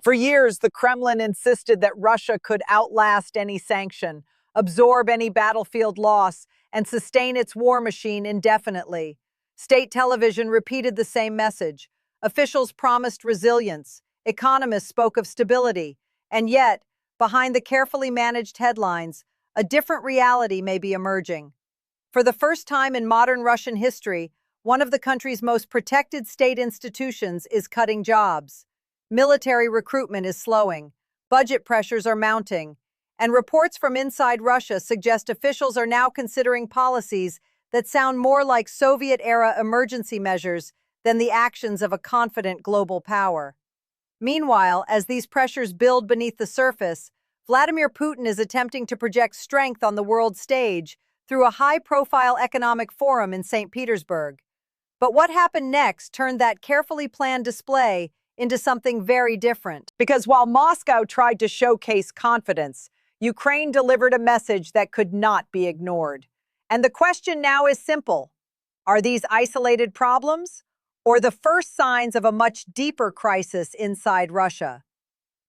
For years, the Kremlin insisted that Russia could outlast any sanction, absorb any battlefield loss, and sustain its war machine indefinitely. State television repeated the same message. Officials promised resilience. Economists spoke of stability. And yet, behind the carefully managed headlines, a different reality may be emerging. For the first time in modern Russian history, one of the country's most protected state institutions is cutting jobs. Military recruitment is slowing, budget pressures are mounting, and reports from inside Russia suggest officials are now considering policies that sound more like Soviet-era emergency measures than the actions of a confident global power. Meanwhile, as these pressures build beneath the surface, Vladimir Putin is attempting to project strength on the world stage through a high-profile economic forum in St. Petersburg. But what happened next turned that carefully planned display into something very different. Because while Moscow tried to showcase confidence, Ukraine delivered a message that could not be ignored. And the question now is simple. Are these isolated problems, or the first signs of a much deeper crisis inside Russia?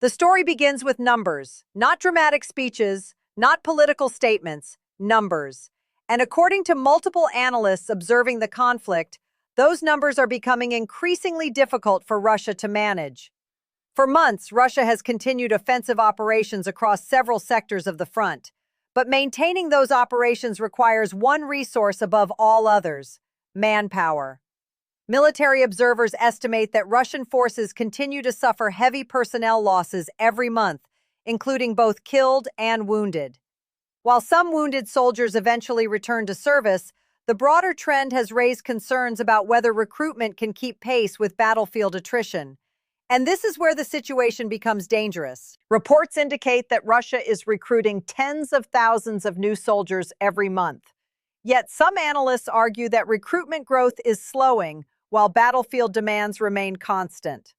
The story begins with numbers, not dramatic speeches, not political statements, numbers. And according to multiple analysts observing the conflict, those numbers are becoming increasingly difficult for Russia to manage. For months, Russia has continued offensive operations across several sectors of the front, but maintaining those operations requires one resource above all others: manpower. Military observers estimate that Russian forces continue to suffer heavy personnel losses every month, including both killed and wounded. While some wounded soldiers eventually return to service, the broader trend has raised concerns about whether recruitment can keep pace with battlefield attrition. And this is where the situation becomes dangerous. Reports indicate that Russia is recruiting tens of thousands of new soldiers every month. Yet some analysts argue that recruitment growth is slowing while battlefield demands remain constant.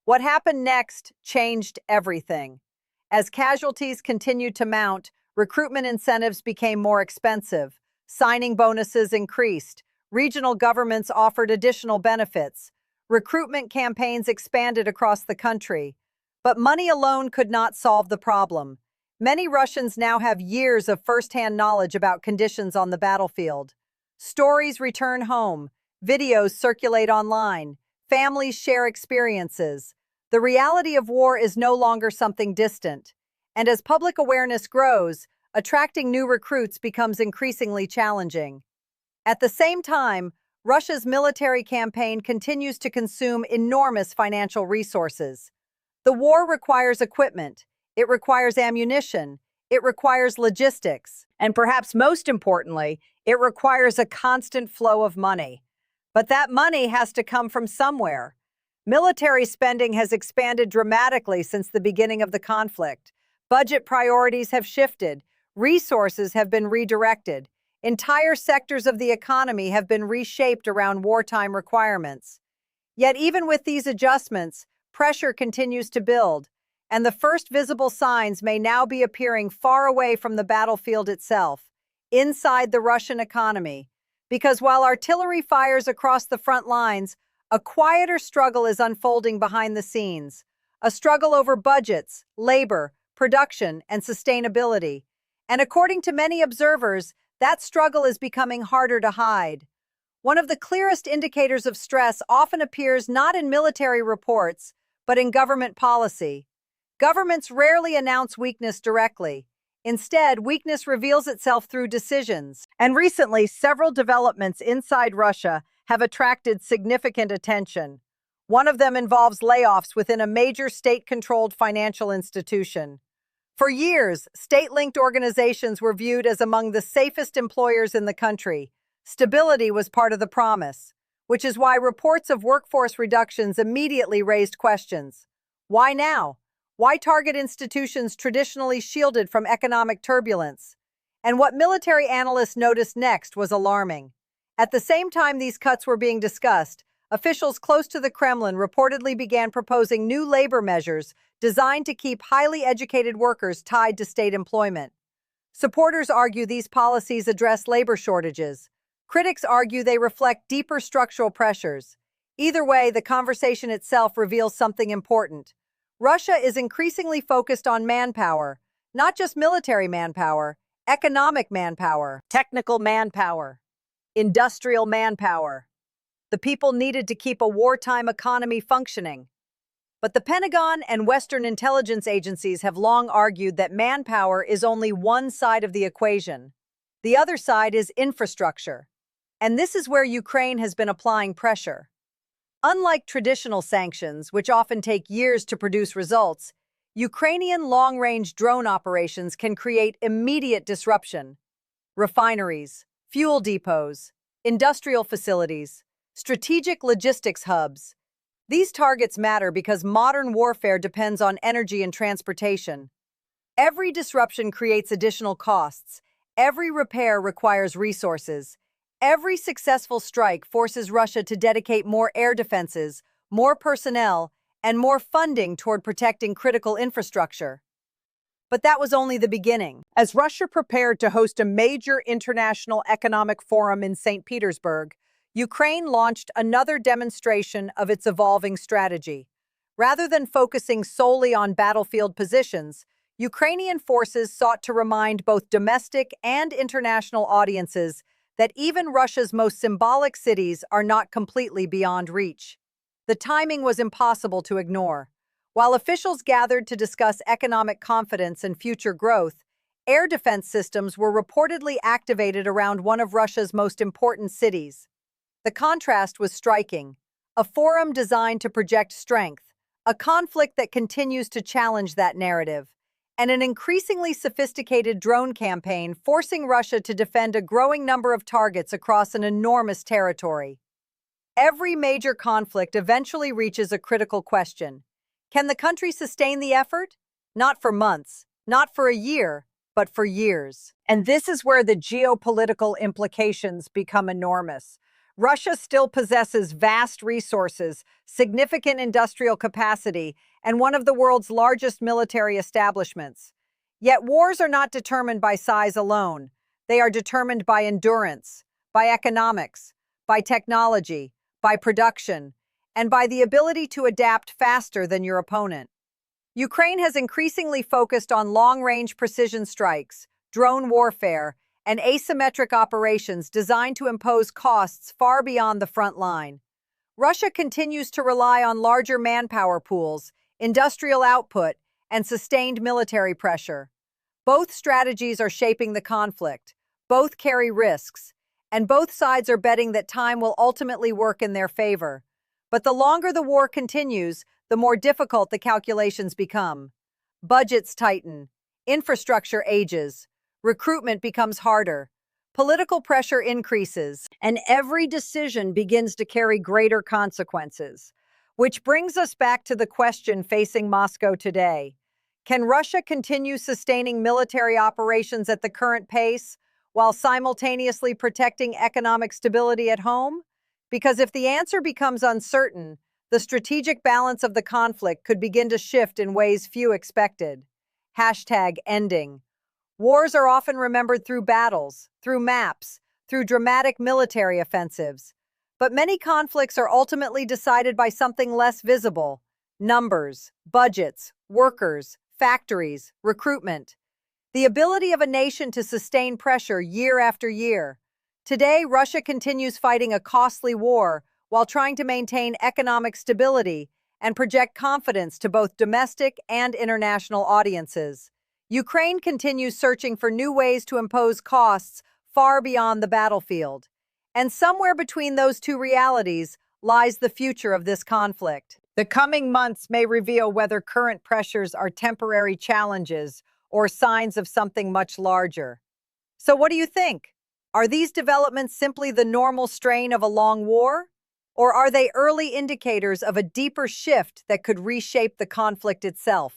What happened next changed everything. As casualties continued to mount, recruitment incentives became more expensive. Signing bonuses increased. Regional governments offered additional benefits. Recruitment campaigns expanded across the country. But money alone could not solve the problem. Many Russians now have years of first-hand knowledge about conditions on the battlefield. Stories return home. Videos circulate online. Families share experiences. The reality of war is no longer something distant. And as public awareness grows, attracting new recruits becomes increasingly challenging. At the same time, Russia's military campaign continues to consume enormous financial resources. The war requires equipment, it requires ammunition, it requires logistics, and perhaps most importantly, it requires a constant flow of money. But that money has to come from somewhere. Military spending has expanded dramatically since the beginning of the conflict. Budget priorities have shifted. Resources have been redirected. Entire sectors of the economy have been reshaped around wartime requirements. Yet even with these adjustments, pressure continues to build, and the first visible signs may now be appearing far away from the battlefield itself, inside the Russian economy. Because while artillery fires across the front lines, a quieter struggle is unfolding behind the scenes. A struggle over budgets, labor, production, and sustainability. And according to many observers, that struggle is becoming harder to hide. One of the clearest indicators of stress often appears not in military reports, but in government policy. Governments rarely announce weakness directly. Instead, weakness reveals itself through decisions. And recently, several developments inside Russia have attracted significant attention. One of them involves layoffs within a major state-controlled financial institution. For years, state-linked organizations were viewed as among the safest employers in the country. Stability was part of the promise, which is why reports of workforce reductions immediately raised questions. Why now? Why target institutions traditionally shielded from economic turbulence? And what military analysts noticed next was alarming. At the same time these cuts were being discussed, officials close to the Kremlin reportedly began proposing new labor measures designed to keep highly educated workers tied to state employment. Supporters argue these policies address labor shortages. Critics argue they reflect deeper structural pressures. Either way, the conversation itself reveals something important. Russia is increasingly focused on manpower, not just military manpower, economic manpower, technical manpower, industrial manpower. The people needed to keep a wartime economy functioning. But the Pentagon and Western intelligence agencies have long argued that manpower is only one side of the equation. The other side is infrastructure. And this is where Ukraine has been applying pressure. Unlike traditional sanctions, which often take years to produce results, Ukrainian long-range drone operations can create immediate disruption. Refineries, fuel depots, industrial facilities, strategic logistics hubs. These targets matter because modern warfare depends on energy and transportation. Every disruption creates additional costs. Every repair requires resources. Every successful strike forces Russia to dedicate more air defenses, more personnel, and more funding toward protecting critical infrastructure. But that was only the beginning. As Russia prepared to host a major international economic forum in St. Petersburg, Ukraine launched another demonstration of its evolving strategy. Rather than focusing solely on battlefield positions, Ukrainian forces sought to remind both domestic and international audiences that even Russia's most symbolic cities are not completely beyond reach. The timing was impossible to ignore. While officials gathered to discuss economic confidence and future growth, air defense systems were reportedly activated around one of Russia's most important cities. The contrast was striking. A forum designed to project strength, a conflict that continues to challenge that narrative, and an increasingly sophisticated drone campaign forcing Russia to defend a growing number of targets across an enormous territory. Every major conflict eventually reaches a critical question. Can the country sustain the effort? Not for months, not for a year, but for years. And this is where the geopolitical implications become enormous. Russia still possesses vast resources, significant industrial capacity, and one of the world's largest military establishments. Yet wars are not determined by size alone. They are determined by endurance, by economics, by technology, by production, and by the ability to adapt faster than your opponent. Ukraine has increasingly focused on long-range precision strikes, drone warfare, and asymmetric operations designed to impose costs far beyond the front line. Russia continues to rely on larger manpower pools, industrial output, and sustained military pressure. Both strategies are shaping the conflict. Both carry risks, and both sides are betting that time will ultimately work in their favor. But the longer the war continues, the more difficult the calculations become. Budgets tighten, infrastructure ages, recruitment becomes harder, political pressure increases, and every decision begins to carry greater consequences. Which brings us back to the question facing Moscow today. Can Russia continue sustaining military operations at the current pace while simultaneously protecting economic stability at home? Because if the answer becomes uncertain, the strategic balance of the conflict could begin to shift in ways few expected. #ending. Wars are often remembered through battles, through maps, through dramatic military offensives. But many conflicts are ultimately decided by something less visible: numbers, budgets, workers, factories, recruitment. The ability of a nation to sustain pressure year after year. Today, Russia continues fighting a costly war while trying to maintain economic stability and project confidence to both domestic and international audiences. Ukraine continues searching for new ways to impose costs far beyond the battlefield. And somewhere between those two realities lies the future of this conflict. The coming months may reveal whether current pressures are temporary challenges or signs of something much larger. So what do you think? Are these developments simply the normal strain of a long war? Or are they early indicators of a deeper shift that could reshape the conflict itself?